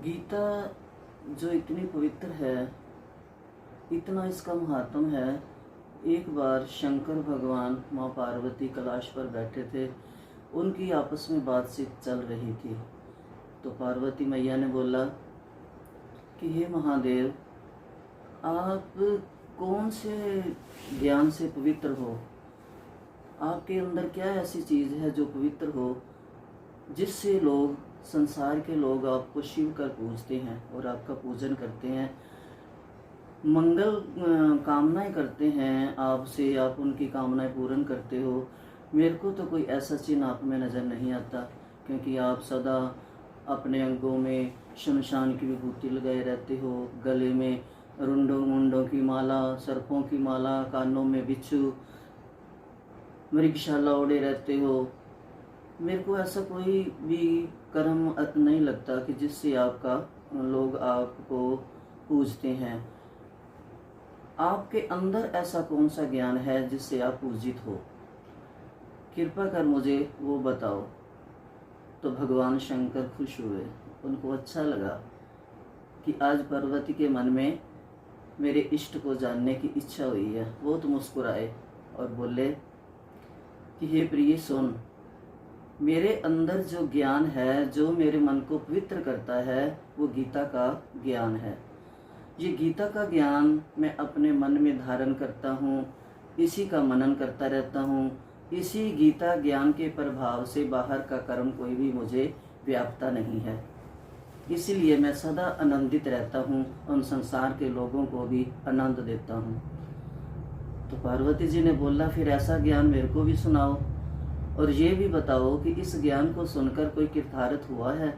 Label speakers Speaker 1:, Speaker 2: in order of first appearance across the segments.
Speaker 1: गीता जो इतनी पवित्र है, इतना इसका महात्म है। एक बार शंकर भगवान माँ पार्वती कैलाश पर बैठे थे, उनकी आपस में बातचीत चल रही थी। तो पार्वती मैया ने बोला कि हे महादेव, आप कौन से ज्ञान से पवित्र हो? आपके अंदर क्या ऐसी चीज़ है जो पवित्र हो, जिससे लोग, संसार के लोग आपको शिव कर पूजते हैं और आपका पूजन करते हैं, मंगल कामनाएं करते हैं आपसे, आप उनकी कामनाएं पूर्ण करते हो। मेरे को तो कोई ऐसा चिन्ह आप में नज़र नहीं आता, क्योंकि आप सदा अपने अंगों में शमशान की विभूति लगाए रहते हो, गले में रुंडों मुंडों की माला, सर्पों की माला, कानों में बिच्छू, मृगशाला ओढ़े रहते हो। मेरे को ऐसा कोई भी कर्म नहीं लगता कि जिससे लोग आपको पूजते हैं। आपके अंदर ऐसा कौन सा ज्ञान है जिससे आप पूजित हो? कृपा कर मुझे वो बताओ। तो भगवान शंकर खुश हुए, उनको अच्छा लगा कि आज पार्वती के मन में मेरे इष्ट को जानने की इच्छा हुई है। वो तो मुस्कुराए और बोले कि हे प्रिय सुन, मेरे अंदर जो ज्ञान है, जो मेरे मन को पवित्र करता है, वो गीता का ज्ञान है। ये गीता का ज्ञान मैं अपने मन में धारण करता हूँ, इसी का मनन करता रहता हूँ। इसी गीता ज्ञान के प्रभाव से बाहर का कर्म कोई भी मुझे व्यापता नहीं है। इसीलिए मैं सदा आनंदित रहता हूँ, उन संसार के लोगों को भी आनंद देता हूँ। तो पार्वती जी ने बोला, फिर ऐसा ज्ञान मेरे को भी सुनाओ और ये भी बताओ कि इस ज्ञान को सुनकर कोई कृतार्थ हुआ है?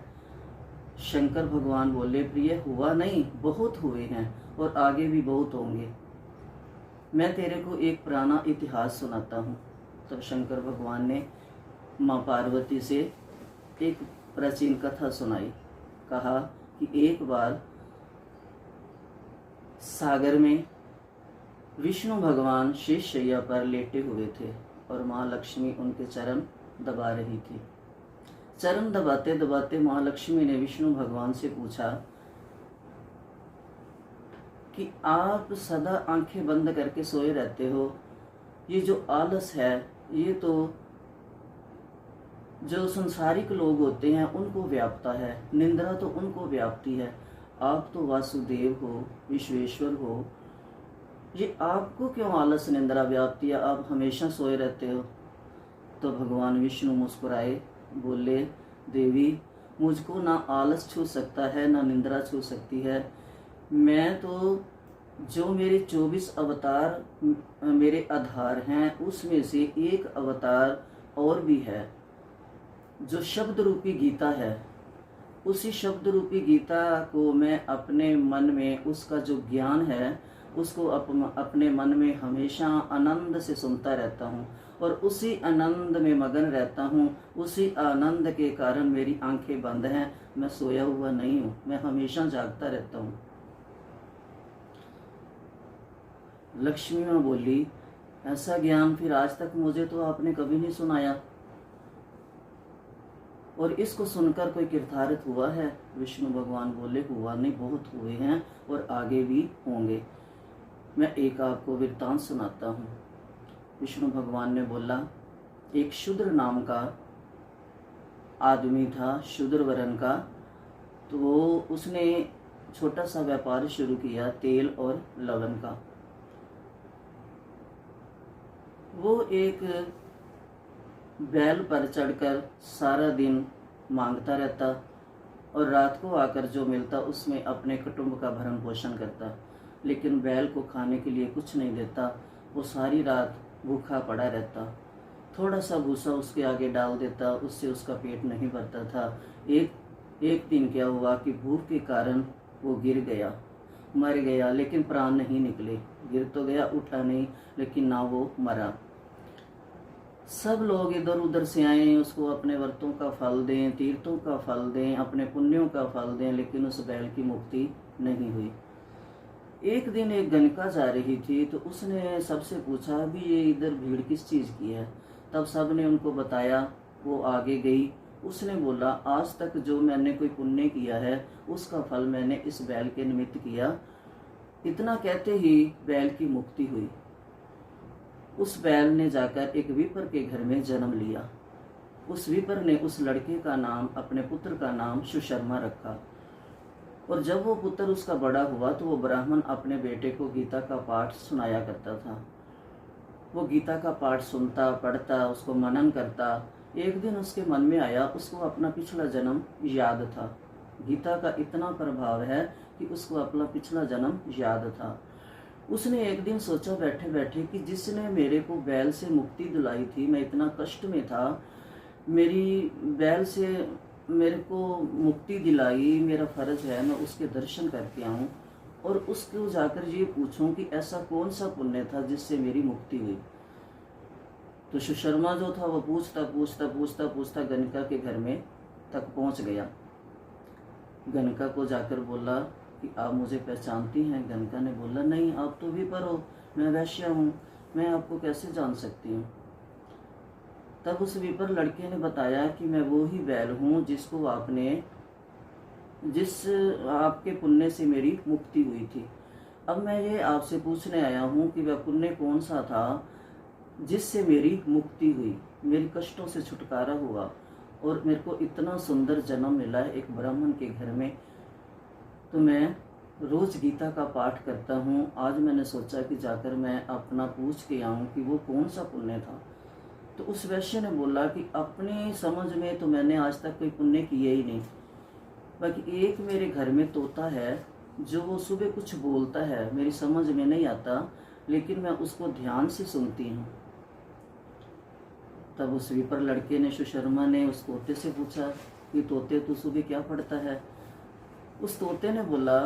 Speaker 1: शंकर भगवान बोले, प्रिय हुआ नहीं, बहुत हुए हैं और आगे भी बहुत होंगे। मैं तेरे को एक पुराना इतिहास सुनाता हूँ। तब शंकर भगवान ने माँ पार्वती से एक प्राचीन कथा सुनाई। कहा कि एक बार सागर में विष्णु भगवान शेष शैया पर लेटे हुए थे और माँ लक्ष्मी उनके चरण दबा रही थी। चरण दबाते दबाते माँ लक्ष्मी ने विष्णु भगवान से पूछा कि आप सदा आंखें बंद करके सोए रहते हो, ये जो आलस है, ये तो जो संसारिक लोग होते हैं उनको व्यापता है, निंद्रा तो उनको व्यापती है। आप तो वासुदेव हो, विश्वेश्वर हो, ये आपको क्यों आलस निंद्रा व्यापती है? आप हमेशा सोए रहते हो। तो भगवान विष्णु मुस्कुराए, बोले, देवी, मुझको ना आलस छू सकता है, ना निंद्रा छू सकती है। मैं तो, जो मेरे 24 अवतार मेरे आधार हैं, उसमें से एक अवतार और भी है, जो शब्द रूपी गीता है। उसी शब्द रूपी गीता को मैं अपने मन में, उसका जो ज्ञान है, उसको अपने मन में हमेशा आनंद से सुनता रहता हूँ और उसी आनंद में मगन रहता हूँ। उसी आनंद के कारण मेरी आंखें बंद हैं, मैं सोया हुआ नहीं हूँ, मैं हमेशा जागता रहता हूँ। लक्ष्मी माँ बोली, ऐसा ज्ञान फिर आज तक मुझे तो आपने कभी नहीं सुनाया, और इसको सुनकर कोई कृतार्थ हुआ है? विष्णु भगवान बोले, हुआ नहीं, बहुत हुए हैं और आगे भी होंगे। मैं एक आपको वृत्तांत सुनाता हूँ। विष्णु भगवान ने बोला, एक शूद्र नाम का आदमी था, शूद्र वर्ण का। तो उसने छोटा सा व्यापार शुरू किया, तेल और लवण का। वो एक बैल पर चढ़कर सारा दिन मांगता रहता और रात को आकर जो मिलता उसमें अपने कुटुंब का भरण पोषण करता, लेकिन बैल को खाने के लिए कुछ नहीं देता। वो सारी रात भूखा पड़ा रहता। थोड़ा सा भूसा उसके आगे डाल देता, उससे उसका पेट नहीं भरता था। एक दिन क्या हुआ कि भूख के कारण वो गिर गया, मर गया, लेकिन प्राण नहीं निकले। गिर तो गया, उठा नहीं, लेकिन ना वो मरा। सब लोग इधर उधर से आए, उसको अपने व्रतों का फल दें, तीर्थों का फल दें, अपने पुण्यों का फल दें, लेकिन उस बैल की मुक्ति नहीं हुई। एक दिन एक गणिका जा रही थी, तो उसने सबसे पूछा, भी ये इधर भीड़ किस चीज़ की है? तब सब ने उनको बताया। वो आगे गई उसने बोला, आज तक जो मैंने कोई पुण्य किया है उसका फल मैंने इस बैल के निमित्त किया। इतना कहते ही बैल की मुक्ति हुई। उस बैल ने जाकर एक विपर के घर में जन्म लिया। उस विपर ने उस लड़के का नाम, अपने पुत्र का नाम सुशर्मा रखा। और जब वो पुत्र उसका बड़ा हुआ तो वो ब्राह्मण अपने बेटे को गीता का पाठ सुनाया करता था। वो गीता का पाठ सुनता, पढ़ता, उसको मनन करता। एक दिन उसके मन में आया, उसको अपना पिछला जन्म याद था। गीता का इतना प्रभाव है कि उसको अपना पिछला जन्म याद था। उसने एक दिन सोचा बैठे बैठे कि जिसने मेरे को बैल से मुक्ति दिलाई थी, मैं इतना कष्ट में था, मेरी बैल से मेरे को मुक्ति दिलाई, मेरा फर्ज है मैं उसके दर्शन करके आऊँ और उसको जाकर ये पूछूं कि ऐसा कौन सा पुण्य था जिससे मेरी मुक्ति हुई। तो सुशर्मा जो था वो पूछता पूछता पूछता पूछता गणिका के घर में तक पहुंच गया। गणिका को जाकर बोला कि आप मुझे पहचानती हैं? गणिका ने बोला, नहीं, आप तो विपर हो, मैं वैश्या हूँ, मैं आपको कैसे जान सकती हूँ। तब उस विपर लड़के ने बताया कि मैं वो ही बैल हूँ जिस आपके पुण्य से मेरी मुक्ति हुई थी। अब मैं ये आपसे पूछने आया हूँ कि वह पुण्य कौन सा था जिससे मेरी मुक्ति हुई, मेरे कष्टों से छुटकारा हुआ और मेरे को इतना सुंदर जन्म मिला है एक ब्राह्मण के घर में। तो मैं रोज गीता का पाठ करता हूँ। आज मैंने सोचा कि जाकर मैं अपना पूछ के आऊँ कि वो कौन सा पुण्य था। तो उस वैश्य ने बोला कि अपनी समझ में तो मैंने आज तक कोई पुण्य किए ही नहीं, बाकी एक मेरे घर में तोता है जो वो सुबह कुछ बोलता है, मेरी समझ में नहीं आता, लेकिन मैं उसको ध्यान से सुनती हूँ। तब उस विपर लड़के ने, सुशर्मा ने, उस तोते से पूछा कि तोते तू सुबह क्या पढ़ता है? उस तोते ने बोला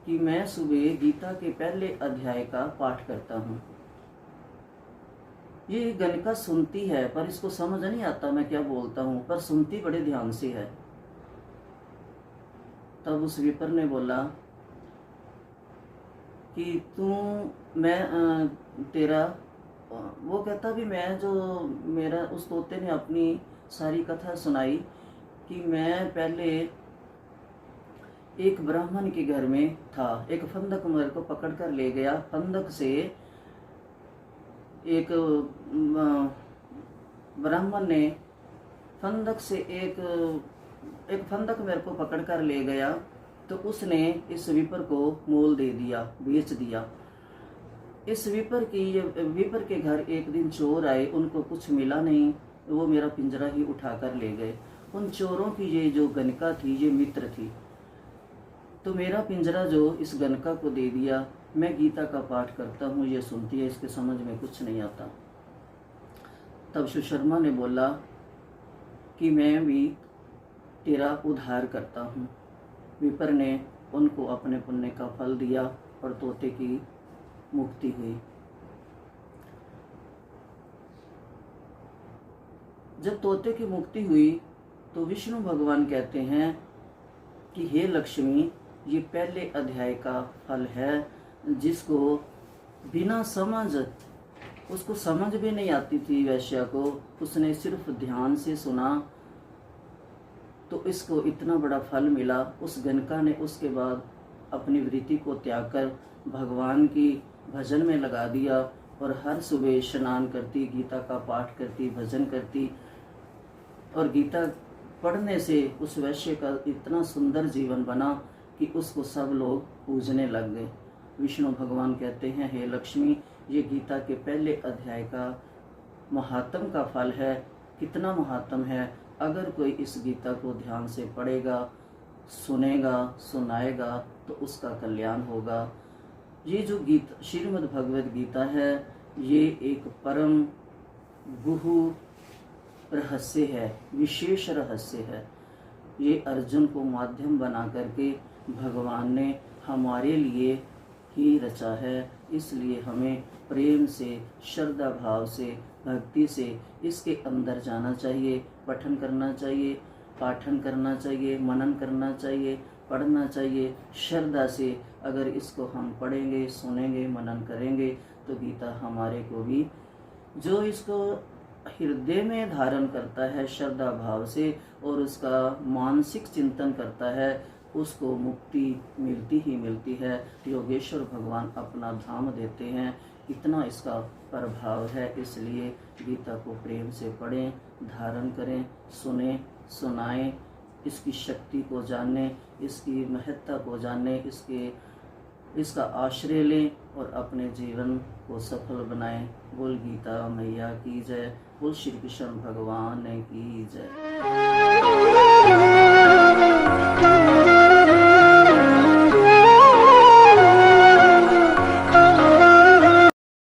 Speaker 1: कि मैं सुबह गीता के पहले अध्याय का पाठ करता हूँ। ये गणिका सुनती है पर इसको समझ नहीं आता मैं क्या बोलता हूँ, पर सुनती बड़े ध्यान से है। तब उस विपर ने बोला कि तेरा, वो कहता भी मैं जो मेरा, उस तोते ने अपनी सारी कथा सुनाई कि मैं पहले एक ब्राह्मण के घर में था, एक फंदक मेरे को पकड़ कर ले गया। फंदक से एक ब्राह्मण ने एक फंदक मेरे को पकड़ कर ले गया, तो उसने इस विपर को मोल दे दिया, बेच दिया। इस विपर के घर एक दिन चोर आए, उनको कुछ मिला नहीं, वो मेरा पिंजरा ही उठाकर ले गए। उन चोरों की ये जो गणिका थी ये मित्र थी, तो मेरा पिंजरा जो इस गणिका को दे दिया। मैं गीता का पाठ करता हूँ, ये सुनती है, इसके समझ में कुछ नहीं आता। तब सुशर्मा ने बोला कि मैं भी तेरा उद्धार करता हूँ। विपर ने उनको अपने पुण्य का फल दिया और तोते की मुक्ति हुई। जब तोते की मुक्ति हुई तो विष्णु भगवान कहते हैं कि हे लक्ष्मी, ये पहले अध्याय का फल है, जिसको बिना समझ, उसको समझ भी नहीं आती थी वैश्या को, उसने सिर्फ ध्यान से सुना तो इसको इतना बड़ा फल मिला। उस गणिका ने उसके बाद अपनी वृत्ति को त्याग कर भगवान की भजन में लगा दिया और हर सुबह स्नान करती, गीता का पाठ करती, भजन करती, और गीता पढ़ने से उस वैश्य का इतना सुंदर जीवन बना कि उसको सब लोग पूजने लग गए। विष्णु भगवान कहते हैं, हे लक्ष्मी, ये गीता के पहले अध्याय का महात्म का फल है। कितना महात्म है, अगर कोई इस गीता को ध्यान से पढ़ेगा, सुनेगा, सुनाएगा तो उसका कल्याण होगा। ये जो श्रीमद् भगवद गीता है, ये एक परम गुहु रहस्य है, विशेष रहस्य है। ये अर्जुन को माध्यम बना करके भगवान ने हमारे लिए ही रचा है, इसलिए हमें प्रेम से, श्रद्धा भाव से, भक्ति से इसके अंदर जाना चाहिए, पठन करना चाहिए, पाठन करना चाहिए, मनन करना चाहिए, पढ़ना चाहिए। श्रद्धा से अगर इसको हम पढ़ेंगे, सुनेंगे, मनन करेंगे तो गीता हमारे को भी, जो इसको हृदय में धारण करता है श्रद्धा भाव से और उसका मानसिक चिंतन करता है, उसको मुक्ति मिलती ही मिलती है। योगेश्वर भगवान अपना धाम देते हैं, इतना इसका प्रभाव है। इसलिए गीता को प्रेम से पढ़ें, धारण करें, सुने, सुनाएं, इसकी शक्ति को जानें, इसकी महत्ता को जानें, इसका आश्रय लें और अपने जीवन को सफल बनाएं। बोल गीता मैया की जय, बोल श्री कृष्ण भगवान की जय।